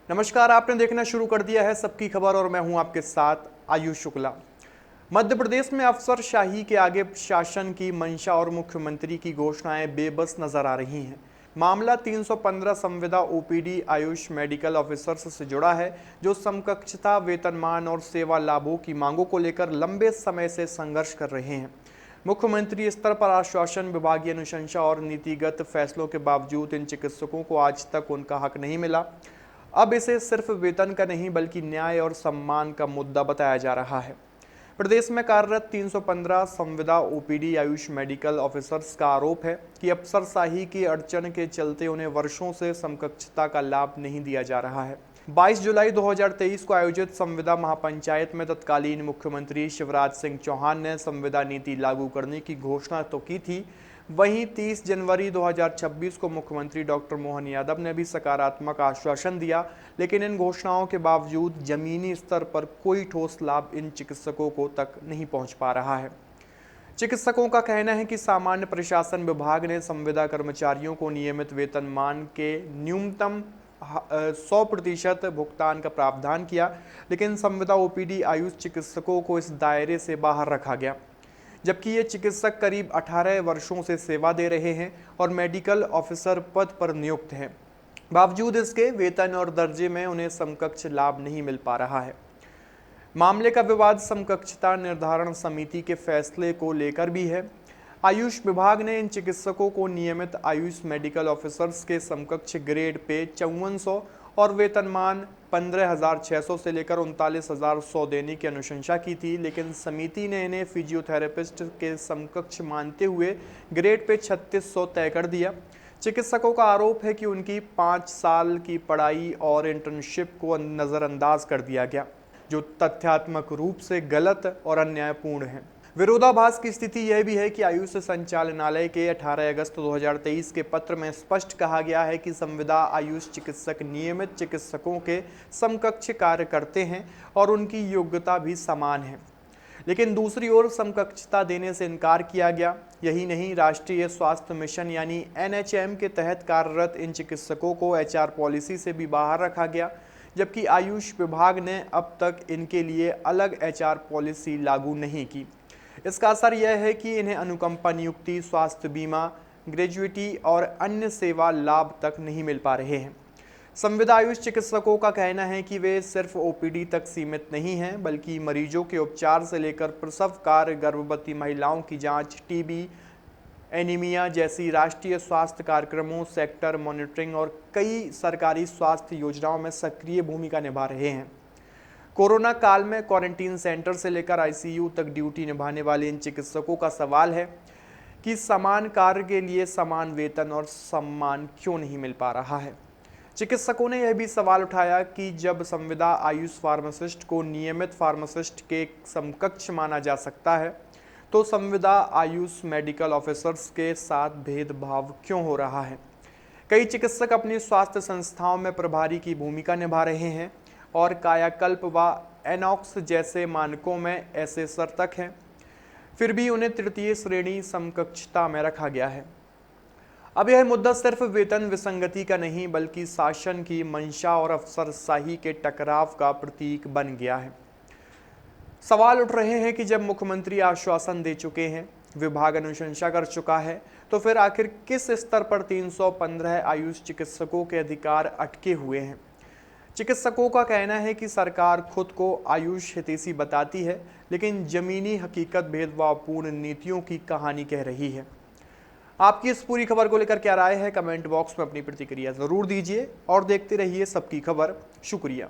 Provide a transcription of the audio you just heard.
नमस्कार, आपने देखना शुरू कर दिया है सबकी खबर और मैं हूं आपके साथ आयुष शुक्ला। मध्य प्रदेश में अफसरशाही के आगे शासन की मंशा और मुख्यमंत्री की घोषणाएं बेबस नजर आ रही हैं। मामला 315 संविदा ओपीडी आयुष मेडिकल ऑफिसर्स से जुड़ा है, जो समकक्षता, वेतनमान और सेवा लाभों की मांगों को लेकर लंबे समय से संघर्ष कर रहे हैं। मुख्यमंत्री स्तर पर आश्वासन, विभागीय अनुशंसा और नीतिगत फैसलों के बावजूद इन चिकित्सकों को आज तक उनका हक नहीं मिला। अब इसे सिर्फ वेतन का नहीं बल्कि न्याय और सम्मान का मुद्दा बताया जा रहा है। प्रदेश में कार्यरत 315 संविदा ओपीडी आयुष मेडिकल ऑफिसर्स का आरोप है कि अफसरशाही की अड़चन के चलते उन्हें वर्षों से समकक्षता का लाभ नहीं दिया जा रहा है। 22 जुलाई 2023 को आयोजित संविदा महापंचायत में तत्कालीन मुख्यमंत्री शिवराज सिंह चौहान ने संविदा नीति लागू करने की घोषणा तो की थी, वहीं 30 जनवरी 2026 को मुख्यमंत्री डॉक्टर मोहन यादव ने भी सकारात्मक आश्वासन दिया, लेकिन इन घोषणाओं के बावजूद जमीनी स्तर पर कोई ठोस लाभ इन चिकित्सकों को तक नहीं पहुंच पा रहा है। चिकित्सकों का कहना है कि सामान्य प्रशासन विभाग ने संविदा कर्मचारियों को नियमित वेतनमान के न्यूनतम 100% भुगतान का प्रावधान किया, लेकिन संविदा ओपीडी आयुष चिकित्सकों को इस दायरे से बाहर रखा गया। जबकि ये चिकित्सक करीब 18 वर्षों से सेवा दे रहे हैं और मेडिकल ऑफिसर पद पर नियुक्त हैं। बावजूद इसके वेतन और दर्जे में उन्हें समकक्ष लाभ नहीं मिल पा रहा है। मामले का विवाद समकक्षता निर्धारण समिति के फैसले को लेकर भी है। आयुष विभाग ने इन चिकित्सकों को नियमित आयुष मेडिकल ऑफिसर्स के समकक्ष ग्रेड पे 5400 और वेतनमान 15,600 से लेकर 39,100 देने की अनुशंसा की थी, लेकिन समिति ने इन्हें फिजियोथेरेपिस्ट के समकक्ष मानते हुए ग्रेड पे 3600 तय कर दिया। चिकित्सकों का आरोप है कि उनकी 5 साल की पढ़ाई और इंटर्नशिप को नज़रअंदाज कर दिया गया, जो तथ्यात्मक रूप से गलत और अन्यायपूर्ण है। विरोधाभास की स्थिति यह भी है कि आयुष संचालनालय के 18 अगस्त 2023 के पत्र में स्पष्ट कहा गया है कि संविदा आयुष चिकित्सक नियमित चिकित्सकों के समकक्ष कार्य करते हैं और उनकी योग्यता भी समान है, लेकिन दूसरी ओर समकक्षता देने से इनकार किया गया। यही नहीं, राष्ट्रीय स्वास्थ्य मिशन यानी NHM के तहत कार्यरत इन चिकित्सकों को HR पॉलिसी से भी बाहर रखा गया, जबकि आयुष विभाग ने अब तक इनके लिए अलग HR पॉलिसी लागू नहीं की। इसका असर यह है कि इन्हें अनुकंपा नियुक्ति, स्वास्थ्य बीमा, ग्रेजुइटी और अन्य सेवा लाभ तक नहीं मिल पा रहे हैं। संविदा आयुष चिकित्सकों का कहना है कि वे सिर्फ ओपीडी तक सीमित नहीं हैं, बल्कि मरीजों के उपचार से लेकर प्रसव कार्य, गर्भवती महिलाओं की जांच, टीबी, एनीमिया जैसी राष्ट्रीय स्वास्थ्य कार्यक्रमों, सेक्टर मॉनिटरिंग और कई सरकारी स्वास्थ्य योजनाओं में सक्रिय भूमिका निभा रहे हैं। कोरोना काल में क्वारंटीन सेंटर से लेकर ICU तक ड्यूटी निभाने वाले इन चिकित्सकों का सवाल है कि समान कार्य के लिए समान वेतन और सम्मान क्यों नहीं मिल पा रहा है। चिकित्सकों ने यह भी सवाल उठाया कि जब संविदा आयुष फार्मासिस्ट को नियमित फार्मासिस्ट के समकक्ष माना जा सकता है, तो संविदा आयुष मेडिकल ऑफिसर्स के साथ भेदभाव क्यों हो रहा है। कई चिकित्सक अपनी स्वास्थ्य संस्थाओं में प्रभारी की भूमिका निभा रहे हैं और कायाकल्प व एनॉक्स जैसे मानकों में ऐसे सर्तक हैं, फिर भी उन्हें तृतीय श्रेणी समकक्षता में रखा गया है। अब यह मुद्दा सिर्फ वेतन विसंगति का नहीं, बल्कि शासन की मंशा और अफसरशाही के टकराव का प्रतीक बन गया है। सवाल उठ रहे हैं कि जब मुख्यमंत्री आश्वासन दे चुके हैं, विभाग अनुशंसा कर चुका है, तो फिर आखिर किस स्तर पर 315 आयुष चिकित्सकों के अधिकार अटके हुए हैं। चिकित्सकों का कहना है कि सरकार खुद को आयुष हितैषी बताती है, लेकिन जमीनी हकीकत भेदभावपूर्ण नीतियों की कहानी कह रही है। आपकी इस पूरी खबर को लेकर क्या राय है, कमेंट बॉक्स में अपनी प्रतिक्रिया जरूर दीजिए और देखते रहिए सबकी खबर। शुक्रिया।